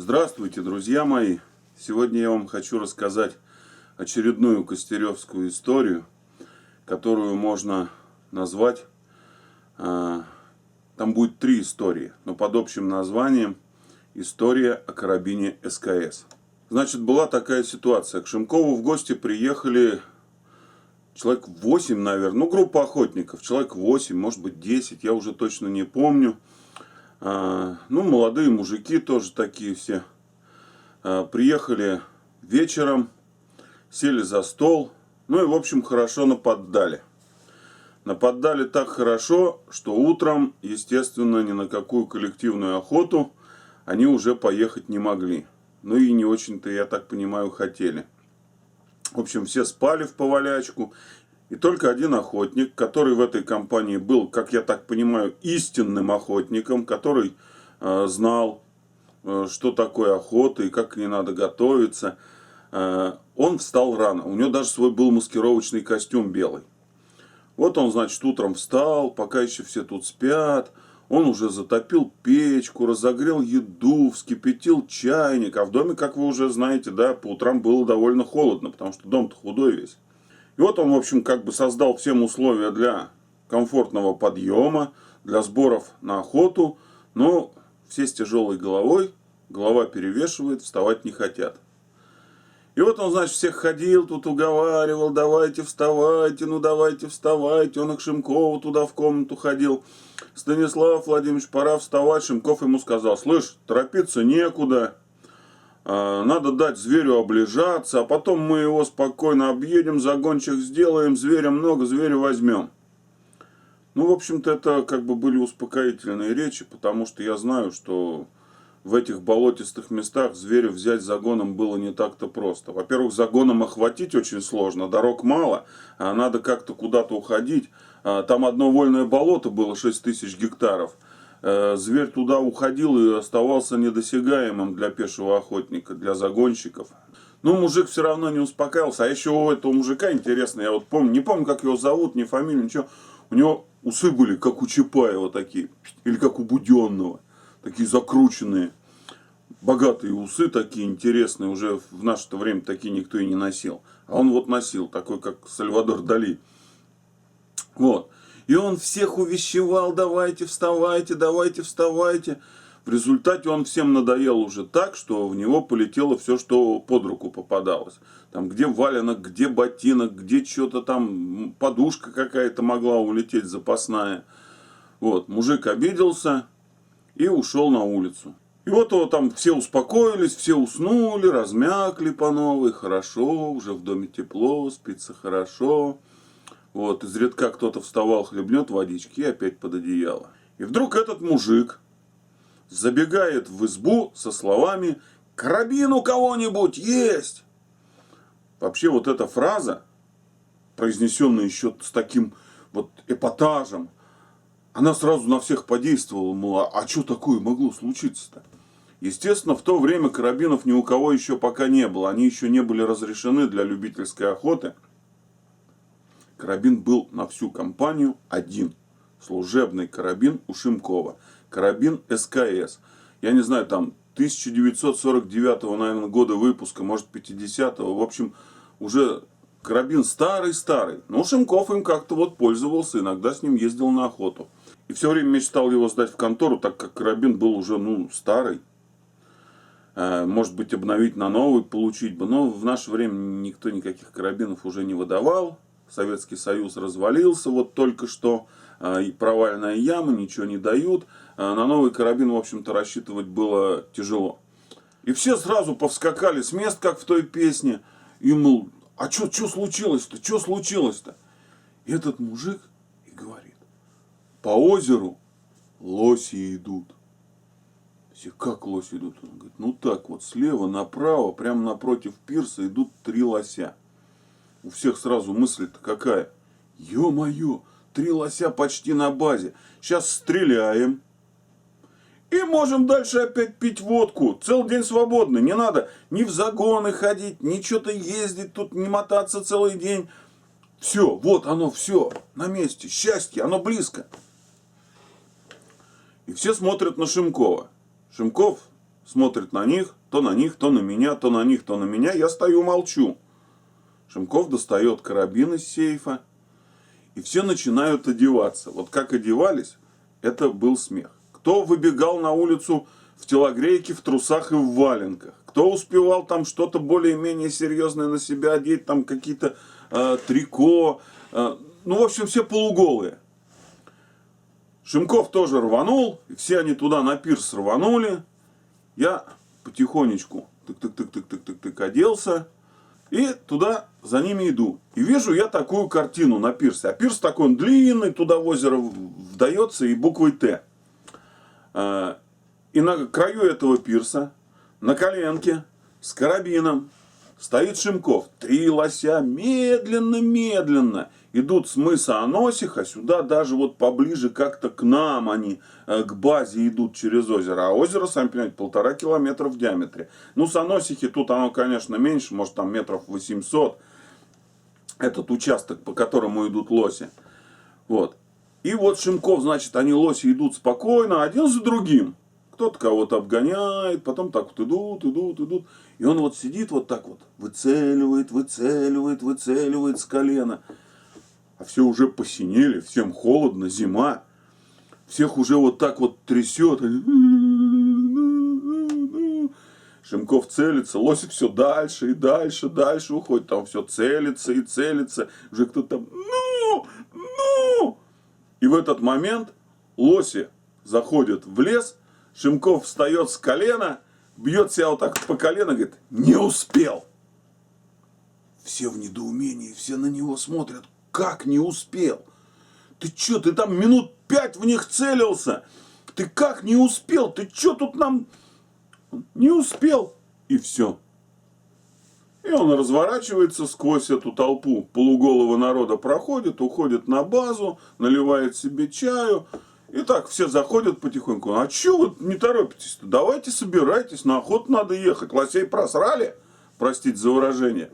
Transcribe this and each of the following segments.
Здравствуйте, друзья мои! Сегодня я вам хочу рассказать очередную костеревскую историю, которую можно назвать, там будет 3 истории, но под общим названием «История о карабине СКС». Значит, была такая ситуация. К Шимкову в гости приехали человек 8, наверное, группа охотников, человек 8, может быть 10, я уже точно не помню. Молодые мужики тоже такие все. Приехали вечером, сели за стол, и, в общем, хорошо наподдали. Наподдали так хорошо, что утром, естественно, ни на какую коллективную охоту они уже поехать не могли. И не очень-то, я так понимаю, хотели. В общем, все спали в повалячку. И только один охотник, который в этой компании был, как я так понимаю, истинным охотником, который знал, что такое охота и как к ней надо готовиться, он встал рано. У него даже свой был маскировочный костюм белый. Вот он, значит, утром встал, пока еще все тут спят. Он уже затопил печку, разогрел еду, вскипятил чайник. А в доме, как вы уже знаете, да, по утрам было довольно холодно, потому что дом-то худой весь. И вот он, в общем, как бы создал всем условия для комфортного подъема, для сборов на охоту. Но все с тяжелой головой, голова перевешивает, вставать не хотят. И вот он, значит, всех ходил, тут уговаривал: давайте вставайте, давайте вставайте. Он к Шимкову туда в комнату ходил: Станислав Владимирович, пора вставать. Шимков ему сказал: слышь, торопиться некуда. Надо дать зверю облежаться, а потом мы его спокойно объедем, загончик сделаем, зверя много, зверя возьмем. В общем-то, это как бы были успокоительные речи, потому что я знаю, что в этих болотистых местах зверя взять загоном было не так-то просто. Во-первых, загоном охватить очень сложно, дорог мало, надо как-то куда-то уходить. Там одно вольное болото было 6000 гектаров. Зверь туда уходил и оставался недосягаемым для пешего охотника, для загонщиков. Мужик все равно не успокаивался. А еще у этого мужика, интересно, я вот помню, не помню, как его зовут, ни фамилию, ничего. У него усы были, как у Чапаева такие, или как у Буденного, такие закрученные, богатые усы такие интересные. Уже в наше время такие никто и не носил. А он вот носил, такой, как Сальвадор Дали. Вот. И он всех увещевал: давайте вставайте, давайте вставайте. В результате он всем надоел уже так, что в него полетело все, что под руку попадалось. Там где валенок, где ботинок, где что-то там, подушка какая-то могла улететь запасная. Вот, мужик обиделся и ушел на улицу. И вот его там все успокоились, все уснули, размякли по новой. Хорошо, уже в доме тепло, спится хорошо. Вот, изредка кто-то вставал, хлебнет водички и опять под одеяло. И вдруг этот мужик забегает в избу со словами: «Карабин у кого-нибудь есть!» Вообще вот эта фраза, произнесенная еще с таким вот эпатажем, она сразу на всех подействовала, мол, а что такое могло случиться-то? Естественно, в то время карабинов ни у кого еще пока не было, они еще не были разрешены для любительской охоты. Карабин был на всю компанию один. Служебный карабин у Шимкова. Карабин СКС. Я не знаю, там 1949, наверное, года выпуска, может 50-го. В общем, уже карабин старый-старый. Но Шимков им как-то вот пользовался, иногда с ним ездил на охоту. И все время мечтал его сдать в контору, так как карабин был уже, старый. Может быть, обновить на новый, получить бы. Но в наше время никто никаких карабинов уже не выдавал. Советский Союз развалился вот только что, и провальная яма, ничего не дают. На новый карабин, в общем-то, рассчитывать было тяжело. И все сразу повскакали с мест, как в той песне. И, мол, а что случилось-то? Что случилось-то? И этот мужик и говорит: по озеру лоси идут. Все: как лоси идут? Он говорит: так вот, слева направо, прямо напротив пирса идут 3 лося. У всех сразу мысль-то какая: ё-моё, 3 лося почти на базе. Сейчас стреляем. И можем дальше опять пить водку. Целый день свободный. Не надо ни в загоны ходить, ни что-то ездить тут, не мотаться целый день. Все, вот оно, все на месте. Счастье, оно близко. И все смотрят на Шимкова. Шимков смотрит на них, то на них, то на меня, то на них, то на меня. Я стою, молчу. Шимков достает карабин из сейфа. И все начинают одеваться. Вот как одевались, это был смех. Кто выбегал на улицу в телогрейке, в трусах и в валенках. Кто успевал там что-то более-менее серьезное на себя одеть, там какие-то трико. Ну, в общем, все полуголые. Шимков тоже рванул, и все они туда на пирс рванули. Я потихонечку тык-тык-тык-тык-тык-тык оделся. И туда за ними иду. И вижу я такую картину на пирсе. А пирс такой он длинный, туда в озеро вдается и буквой Т. И на краю этого пирса, на коленке, с карабином, стоит Шимков. 3 лося медленно-медленно идут с мыса Аносиха сюда, даже вот поближе как-то к нам они, к базе идут через озеро. А озеро, сами понимаете, 1,5 километра в диаметре. Ну, с Аносихи тут оно, конечно, меньше, может там метров 800. Этот участок, по которому идут лоси. Вот. И вот Шимков, значит, они лоси идут спокойно, один за другим. Кто-то кого-то обгоняет, потом так вот идут. И он вот сидит вот так вот, выцеливает с колена. А все уже посинели, всем холодно, зима. Всех уже вот так вот трясет. Шимков целится, лоси все дальше и дальше уходит. Там все целится и целится. Уже кто-то там, ну. И в этот момент лоси заходят в лес. Шимков встает с колена, бьет себя вот так по колену, говорит, не успел. Все в недоумении, все на него смотрят. Как не успел? Ты что, ты там минут 5 в них целился? Ты как не успел? Ты что тут нам... Не успел. И все. И он разворачивается сквозь эту толпу полуголого народа, проходит, уходит на базу, наливает себе чаю. И так все заходят потихоньку. А что вы не торопитесь-то? Давайте собирайтесь, на охоту надо ехать. Лосей просрали, простите за выражение.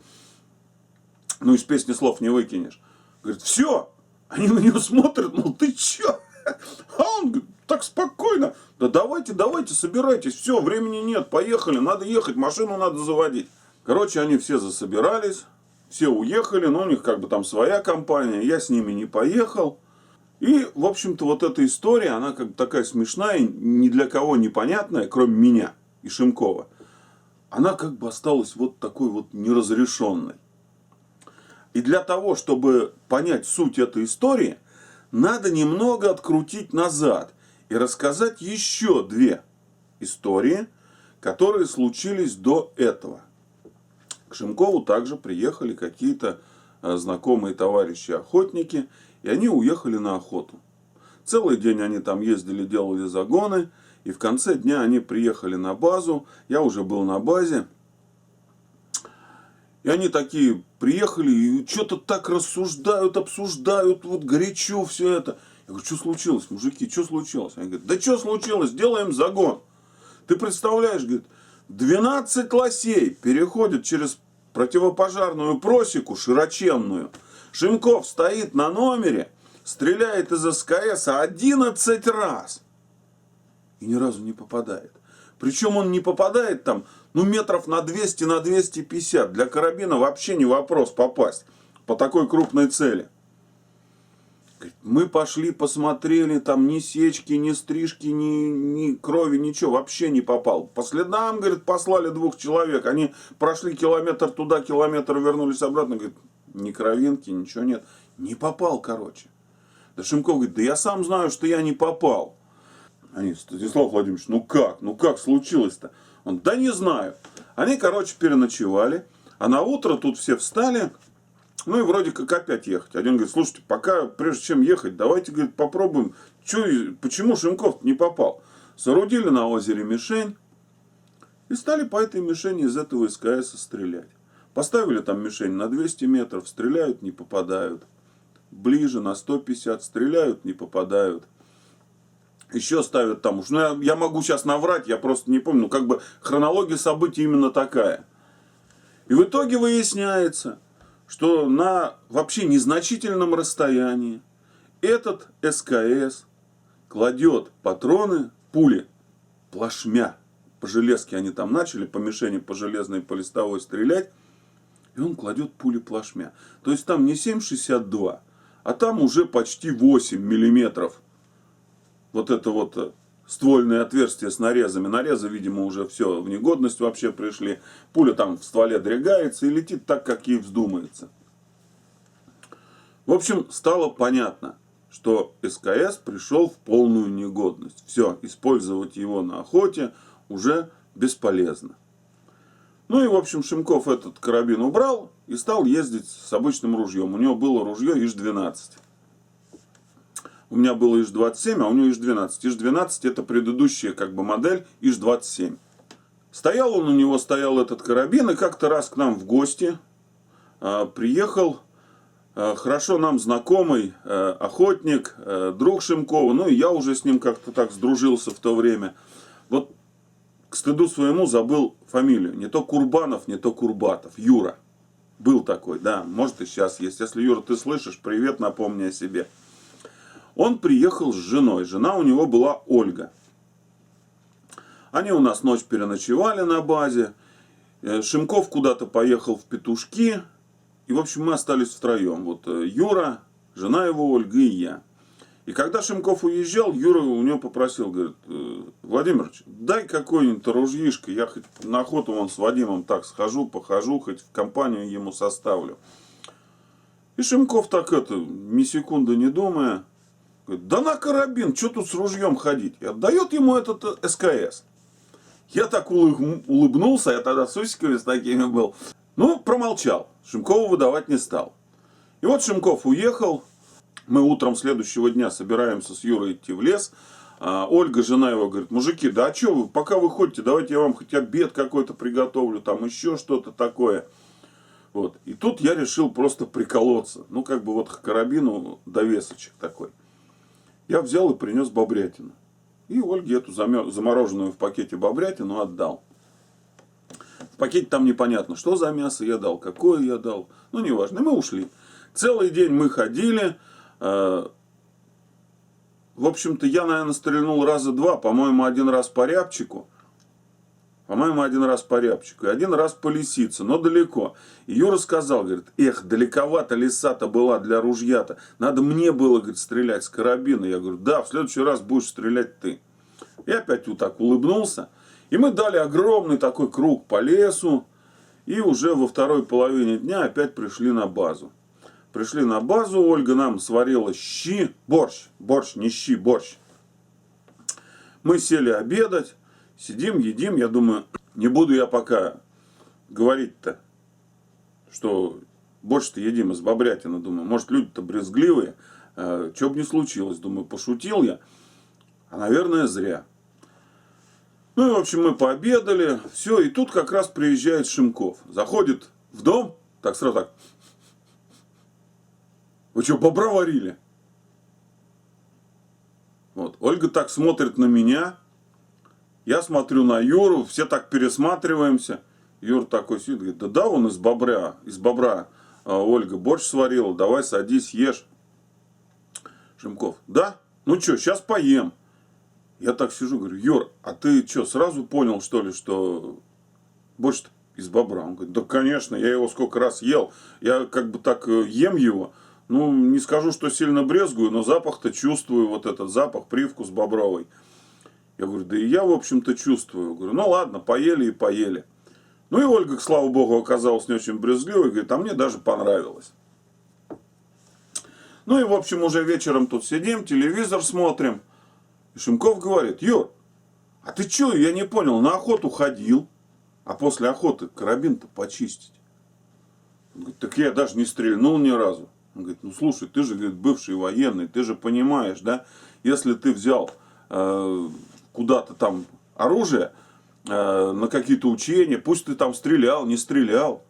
Ну, из песни слов не выкинешь. Говорит, все. Они на него смотрят, мол, ты че? А он говорит, так спокойно. Да давайте, собирайтесь. Все, времени нет, поехали, надо ехать, машину надо заводить. Короче, они все засобирались, все уехали, но у них как бы там своя компания, я с ними не поехал. И, в общем-то, вот эта история, она как бы такая смешная, ни для кого непонятная, кроме меня и Шимкова. Она как бы осталась вот такой вот неразрешенной. И для того, чтобы понять суть этой истории, надо немного открутить назад и рассказать еще 2 истории, которые случились до этого. К Шимкову также приехали какие-то знакомые товарищи-охотники, и они уехали на охоту. Целый день они там ездили, делали загоны, и в конце дня они приехали на базу, я уже был на базе. И они такие приехали и что-то так рассуждают, обсуждают, вот горячо все это. Я говорю, что случилось, мужики, что случилось? Они говорят, да что случилось, делаем загон. Ты представляешь, говорит, 12 лосей переходят через противопожарную просеку широченную. Шимков стоит на номере, стреляет из СКС 11 раз. И ни разу не попадает. Причем он не попадает там, ну, метров на 200, на 250. Для карабина вообще не вопрос попасть по такой крупной цели. Мы пошли, посмотрели, там ни сечки, ни стрижки, ни крови, ничего, вообще не попал. По следам, говорит, послали 2 человек. Они прошли километр туда, километр вернулись обратно. Говорит, ни кровинки, ничего нет. Не попал, короче. Да Шимков говорит, да я сам знаю, что я не попал. Они, Станислав Владимирович, ну как случилось-то? Он, да не знаю. Они, короче, переночевали. А на утро тут все встали. Ну и вроде как опять ехать. Один говорит, слушайте, пока, прежде чем ехать, давайте, говорит, попробуем, почему Шимков не попал. Соорудили на озере мишень и стали по этой мишени из этого СКС стрелять. Поставили там мишень на 200 метров, стреляют, не попадают. Ближе на 150, стреляют, не попадают. Еще ставят там уж, ну я могу сейчас наврать, я просто не помню, ну как бы хронология событий именно такая. И в итоге выясняется, что на вообще незначительном расстоянии этот СКС кладет патроны, пули, плашмя. по железке они там начали, по мишени, по железной, по листовой стрелять. И он кладет пули плашмя. То есть там не 7,62, а там уже почти 8 миллиметров. Вот это вот ствольные отверстия с нарезами. Нарезы, видимо, уже все в негодность вообще пришли. Пуля там в стволе дрягается и летит так, как ей вздумается. В общем, стало понятно, что СКС пришел в полную негодность. Все, использовать его на охоте уже бесполезно. Ну и, в общем, Шимков этот карабин убрал и стал ездить с обычным ружьем. У него было ружье ИЖ-12. У меня было ИЖ-27, а у него ИЖ-12. ИЖ-12 это предыдущая как бы модель ИЖ-27. Стоял он у него, стоял этот карабин, и как-то раз к нам в гости приехал хорошо нам знакомый охотник, друг Шимкова. Ну и я уже с ним как-то так сдружился в то время. Вот к стыду своему забыл фамилию. Не то Курбанов, не то Курбатов. Юра. Был такой, да. Может и сейчас есть. Если, Юра, ты слышишь, привет, напомни о себе. Он приехал с женой. Жена у него была Ольга. Они у нас ночь переночевали на базе. Шимков куда-то поехал в Петушки. И, в общем, мы остались втроем. Вот Юра, жена его Ольга и я. И когда Шимков уезжал, Юра у него попросил, говорит: Владимирович, дай какое-нибудь ружьишко, я хоть на охоту вон с Вадимом так схожу, похожу, хоть в компанию ему составлю. И Шимков так ни секунды не думая, говорит: да на карабин, что тут с ружьем ходить? И отдает ему этот СКС. Я так улыбнулся, я тогда с усиками с такими был. Ну, промолчал, Шимкову выдавать не стал. И вот Шимков уехал. Мы утром следующего дня собираемся с Юрой идти в лес. Ольга, жена его, говорит: мужики, да а что вы, пока вы ходите, давайте я вам хоть обед какой-то приготовлю, там еще что-то такое. Вот. И тут я решил просто приколоться. Ну, как бы вот к карабину довесочек такой. Я взял и принес бобрятину. И Ольге эту замороженную в пакете бобрятину отдал. В пакете там непонятно, что за мясо я дал, какое я дал. Ну, неважно. И мы ушли. Целый день мы ходили. В общем-то, я, наверное, стрельнул раза два. По-моему, один раз по рябчику. И один раз по лисице, но далеко. И Юра сказал, говорит: эх, далековато лиса-то была для ружья-то. Надо мне было, говорит, стрелять с карабина. Я говорю: да, в следующий раз будешь стрелять ты. И опять вот так улыбнулся. И мы дали огромный такой круг по лесу. И уже во второй половине дня опять пришли на базу. Пришли на базу, Ольга нам сварила борщ. Борщ, не щи, борщ. Мы сели обедать. Сидим, едим, я думаю, не буду я пока говорить-то, что борщ-то едим из бобрятины, думаю, может, люди-то брезгливые, что бы ни случилось, думаю, пошутил я, а, наверное, зря. Ну, и, в общем, мы пообедали, все, и тут как раз приезжает Шимков, заходит в дом, так сразу так: вы что, бобра варили? Вот, Ольга так смотрит на меня. Я смотрю на Юру, все так пересматриваемся. Юра такой сидит, говорит: да, он из бобра Ольга борщ сварила, давай садись, ешь. Шимков: да? Ну что, сейчас поем. Я так сижу, говорю: Юр, а ты что, сразу понял, что ли, что борщ из бобра? Он говорит: да, конечно, я его сколько раз ел, я как бы так ем его. Ну, не скажу, что сильно брезгую, но запах-то чувствую, вот этот запах, привкус бобровый. Я говорю: да и я, в общем-то, чувствую. Говорю: ну ладно, поели и поели. Ну и Ольга, слава богу, оказалась не очень брезгливой. Говорит: а мне даже понравилось. Ну и, в общем, уже вечером тут сидим, телевизор смотрим. И Шимков говорит: Юр, а ты что, я не понял, на охоту ходил, а после охоты карабин-то почистить? Он говорит: так я даже не стрельнул ни разу. Он говорит: ну слушай, ты же, говорит, бывший военный, ты же понимаешь, да, если ты взял куда-то там оружие, на какие-то учения, пусть ты там стрелял, не стрелял,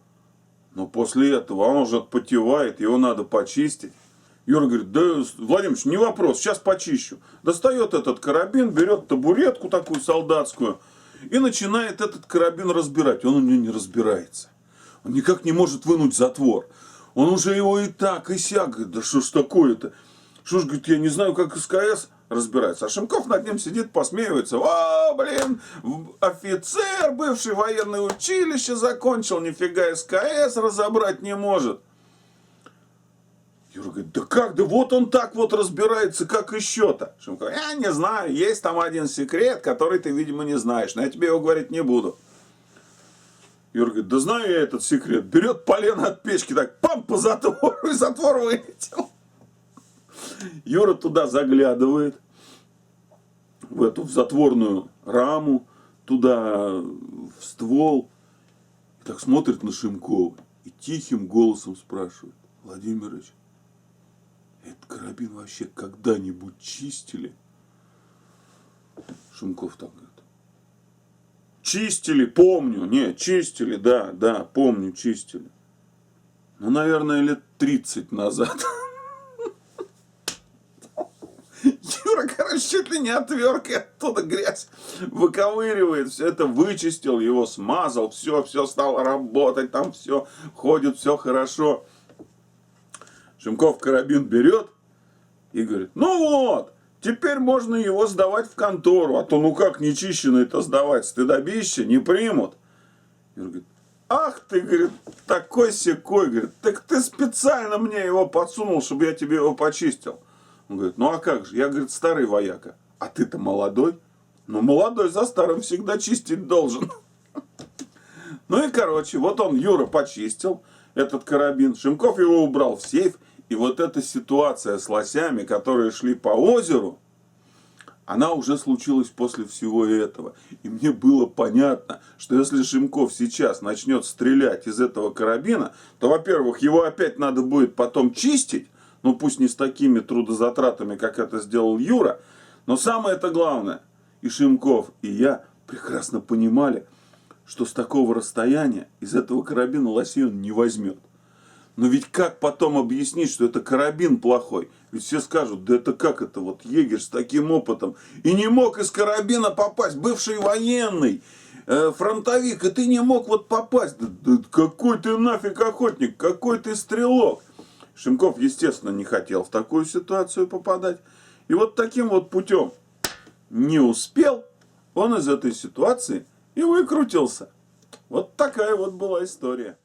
но после этого он уже подтевает, его надо почистить. Юра говорит: да, Владимир, не вопрос, сейчас почищу. Достает этот карабин, берет табуретку такую солдатскую и начинает этот карабин разбирать. Он у него не разбирается. Он никак не может вынуть затвор. Он уже его и так, и сяк. Говорит: да что ж такое-то? Что ж, говорит, я не знаю, как СКС разбирается. А Шимков над ним сидит, посмеивается. О, блин, офицер, бывший военное училище закончил, нифига СКС разобрать не может. Юра говорит, да как, да вот он так вот разбирается, как еще-то. Шимков, я не знаю, есть там один секрет, который ты, видимо, не знаешь, но я тебе его говорить не буду. Юра говорит, да знаю я этот секрет. Берет полено от печки, так пам по затвору, и затвор вылетел. Юра туда заглядывает, в эту в затворную раму, туда в ствол, и так смотрит на Шимкова и тихим голосом спрашивает, Владимирович, этот карабин вообще когда-нибудь чистили? Шимков так говорит. Чистили, помню. Не, чистили, да, помню, чистили. Ну, наверное, лет 30 назад. Юра, короче, чуть ли не отверткой оттуда грязь выковыривает. Все это вычистил, его смазал, все стало работать, там все ходит, все хорошо. Шимков карабин берет и говорит, ну вот, теперь можно его сдавать в контору, а то ну как нечищенный-то сдавать, стыдобище, не примут. Юра говорит, ах ты, говорит, такой-сякой, говорит, так ты специально мне его подсунул, чтобы я тебе его почистил. Он говорит, ну а как же, я, говорит, старый вояка, а ты-то молодой. Ну молодой за старым всегда чистить должен. Ну и короче, вот он, Юра, почистил этот карабин, Шимков его убрал в сейф. И вот эта ситуация с лосями, которые шли по озеру, она уже случилась после всего этого. И мне было понятно, что если Шимков сейчас начнет стрелять из этого карабина, то, во-первых, его опять надо будет потом чистить, ну пусть не с такими трудозатратами, как это сделал Юра, но самое-то главное, и Шимков, и я прекрасно понимали, что с такого расстояния из этого карабина лосей он не возьмет. Но ведь как потом объяснить, что это карабин плохой? Ведь все скажут, да это как это вот егерь с таким опытом и не мог из карабина попасть, бывший военный, фронтовик, и ты не мог вот попасть. Да какой ты нафиг охотник, какой ты стрелок. Шимков, естественно, не хотел в такую ситуацию попадать. И вот таким вот путем не успел, он из этой ситуации и выкрутился. Вот такая вот была история.